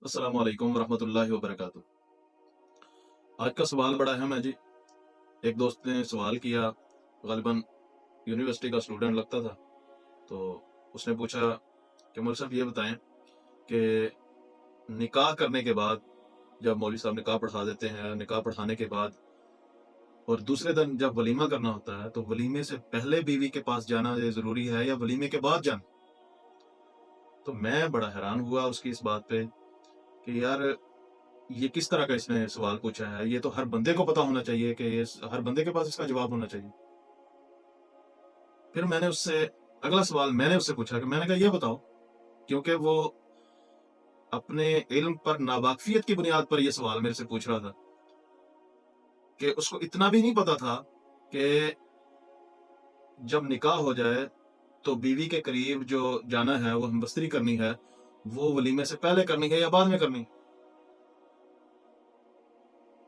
अस्सलाम वालेकुम रहमतुल्लाहि व बरकातुहू। आज का सवाल बड़ा अहम है जी। एक दोस्त ने सवाल किया, ग़ालिबन यूनिवर्सिटी का स्टूडेंट लगता था। तो उसने पूछा कि मौलवी साहब ये बताएं कि निकाह करने के बाद, जब मौलवी साहब निकाह पढ़ा देते हैं, निकाह पढ़ाने के बाद और दूसरे दिन जब वलीमा करना होता है, तो वलीमे से पहले बीवी के पास जाना ज़रूरी है या वलीमे के बाद जाना? तो मैं बड़ा हैरान हुआ उसकी इस बात पे कि यार, ये किस तरह का इसने सवाल पूछा है। ये तो हर बंदे को पता होना चाहिए कि ये हर बंदे के पास इसका जवाब होना चाहिए। फिर मैंने उससे अगला सवाल मैंने उससे पूछा कि मैंने कहा ये बताओ, क्योंकि वो अपने इल्म पर नावाकिफियत की बुनियाद पर ये सवाल मेरे से पूछ रहा था कि उसको इतना भी नहीं पता था कि जब निकाह हो जाए तो बीवी के करीब जो जाना है, वो हमबस्तरी करनी है, वो वलीमे से पहले करनी है या बाद में करनी है।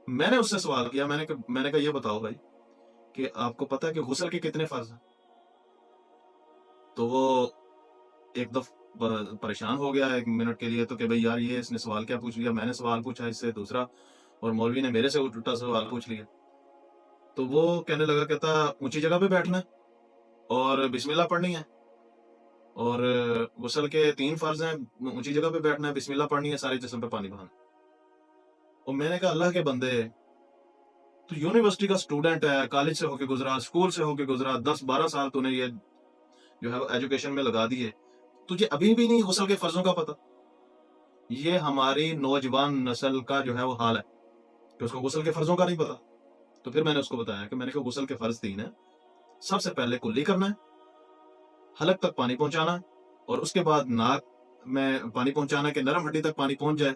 मैंने उससे सवाल किया, मैंने कहा ये बताओ भाई कि आपको पता है कि गुस्ल के कितने फर्ज हैं? तो वो एक दफ परेशान हो गया एक मिनट के लिए, तो कि भाई यार, ये इसने सवाल क्या पूछ लिया, मैंने सवाल पूछा इससे दूसरा, और मौलवी ने मेरे से उल्टा सवाल पूछ लिया। तो वो कहने लगा, कहता ऊंची जगह पे बैठना है और बिस्मिल्लाह पढ़नी है, और गुस्ल के 3 फर्ज हैं, ऊंची जगह पे बैठना है, बिस्मिल्लाह पढ़नी है, सारे जिस्म पे पानी बहाना। और मैंने कहा अल्लाह के बंदे, तो यूनिवर्सिटी का स्टूडेंट है, कॉलेज से होके गुजरा, स्कूल से होके गुजरा, 10-12 साल तूने ये जो है एजुकेशन में लगा दिए, तुझे अभी भी नहीं गुस्ल के फर्जों का पता? ये हमारी नौजवान नस्ल का जो है वो हाल है कि उसको गुस्ल के फर्जों का नहीं पता। तो फिर मैंने उसको बताया कि मैंने कहा गुस्ल के फर्ज 3 है। सबसे पहले कुल्ली करना है, हलक तक पानी पहुंचाना है, और उसके बाद नाक में पानी पहुंचाना है कि नरम हड्डी तक पानी पहुंच जाए।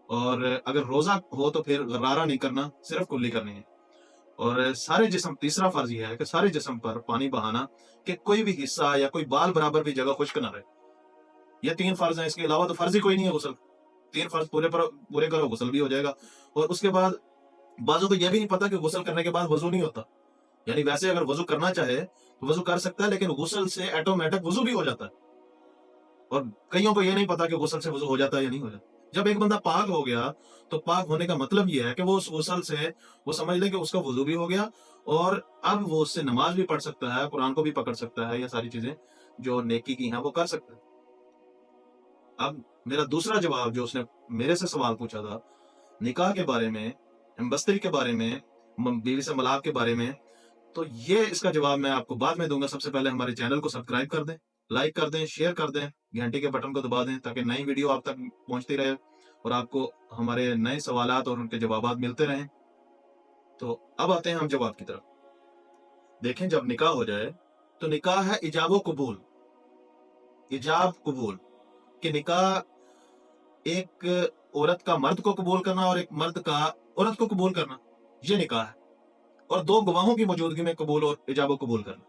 और अगर रोजा हो तो फिर गरारा नहीं करना, सिर्फ कुल्ली करनी है। और सारे जिस्म, तीसरा फर्ज यह है कि सारे जिस्म पर पानी बहाना कि कोई भी हिस्सा या कोई बाल बराबर भी जगह खुश्क ना रहे। ये 3 फर्ज हैं, इसके अलावा तो फर्ज ही कोई नहीं है गुस्ल। 3 फर्ज पूरे करो, गुस्ल भी हो जाएगा। और उसके बाद बाजू को यह भी नहीं पता कि गुस्ल करने के बाद वजू नहीं होता। यानी वैसे अगर वजू करना चाहे तो वजू कर सकता है, लेकिन गुस्ल से ऑटोमेटिक वजू भी हो जाता है। और कईयों को यह नहीं पता कि गुस्ल से वजू हो जाता है या नहीं हो जाता। जब एक बंदा पाक हो गया, तो पाक होने का मतलब यह है कि वो उस गुस्ल से वो समझ ले कि उसका वजू भी हो गया, और अब वो उससे नमाज भी पढ़ सकता है, कुरान को भी पकड़ सकता है, या सारी चीजें जो नेकी की हैं वो कर सकता है। अब मेरा दूसरा जवाब जो उसने मेरे से सवाल पूछा था, निकाह के बारे में, बस्तरी के बारे में, बीवी से मलाक के बारे में, तो ये इसका जवाब मैं आपको बाद में दूंगा। सबसे पहले हमारे चैनल को सब्सक्राइब कर दें, लाइक कर दें, शेयर कर दें, घंटी के बटन को दबा दें, ताकि नई वीडियो आप तक पहुंचती रहे और आपको हमारे नए सवालात और उनके जवाब मिलते रहें। तो अब आते हैं हम जवाब की तरफ। देखें, जब निकाह हो जाए तो निकाह है इजाब कबूल। इजाब कबूल कि निकाह एक औरत का मर्द को कबूल करना और एक मर्द का औरत को कबूल करना, ये निकाह है। और 2 गवाहों की मौजूदगी में कबूल और इजाब कबूल करना।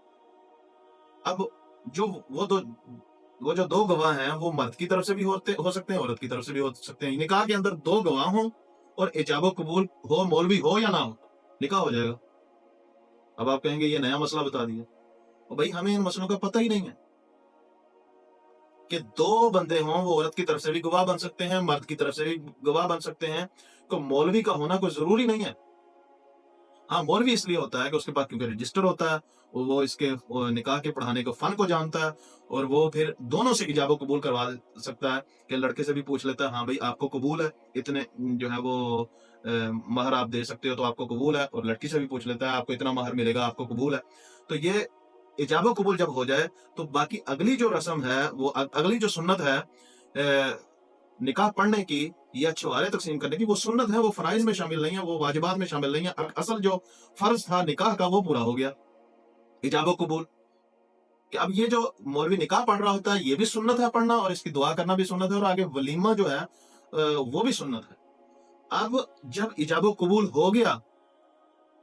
अब जो वो जो 2 गवाह हैं, वो मर्द की तरफ से भी हो सकते हैं, औरत की तरफ से भी हो सकते हैं। निकाह के अंदर 2 गवाह हो और इजाब कबूल हो, मौलवी हो या ना हो, निकाह हो जाएगा। अब आप कहेंगे ये नया मसला बता दिया। और भाई, हमें इन मसलों का पता ही नहीं है कि 2 बंदे हों, वो औरत की तरफ से भी गवाह बन सकते हैं, मर्द की तरफ से भी गवाह बन सकते हैं। तो मौलवी का होना कोई जरूरी नहीं है। हाँ, मौलवी इसलिए होता है कि उसके पास क्योंकि रजिस्टर होता है, वो इसके निकाह के पढ़ाने के फन को जानता है, और वो फिर दोनों से इजाब कबूल करवा सकता है कि लड़के से भी पूछ लेता है, हाँ भाई आपको कबूल है, इतने जो है वो महर आप दे सकते हो तो आपको कबूल है, और लड़की से भी पूछ लेता है आपको इतना महर मिलेगा, आपको कबूल है। तो ये इजाब कबूल जब हो जाए, तो बाकी अगली जो रस्म है, वो अगली जो सुन्नत है निकाह पढ़ने की या छुआरे तकसीम करने की, वो सुन्नत है, वो फराइज में शामिल नहीं है, वो वाजिबात में शामिल नहीं है। असल जो फर्ज था निकाह का, वो पूरा हो गया, इजाब कबूल। कि अब ये जो मौलवी निकाह पढ़ रहा होता है, ये भी सुन्नत है पढ़ना, और इसकी दुआ करना भी सुन्नत है, और आगे वलीमा जो है वो भी सुन्नत है। अब जब इजाब कबूल हो गया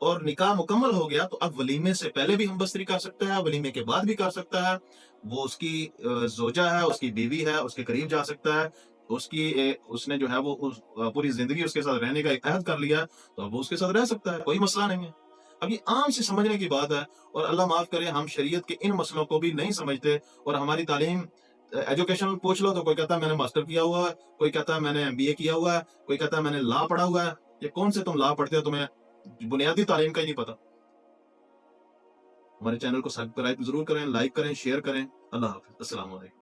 और निकाह मुकम्मल हो गया, तो अब वलीमे से पहले भी हम बस्तरी कर सकता है, वलीमे के बाद भी कर सकता है। वो उसकी जोजा है, उसकी बीवी है, उसके करीब जा सकता है। उसने जो है वो पूरी जिंदगी उसके साथ रहने का एक अहद कर लिया, तो अब वो उसके साथ रह सकता है, कोई मसला नहीं है। अब ये आम से समझने की बात है, और अल्लाह माफ करे हम शरीयत के इन मसलों को भी नहीं समझते, और हमारी तालीम ایجوکیشن میں پوچھ لو تو کوئی کہتا ہے میں نے ماسٹر کیا ہوا ہے، کوئی کہتا ہے میں نے MBA کیا ہوا ہے، کوئی کہتا ہے میں نے لا پڑھا ہوا ہے. یہ کون سے تم لا پڑھتے ہو، تمہیں بنیادی تعلیم کا ہی نہیں پتا. ہمارے چینل کو سبسکرائب ضرور کریں، لائک کریں، شیئر کریں. اللہ حافظ، السلام علیکم.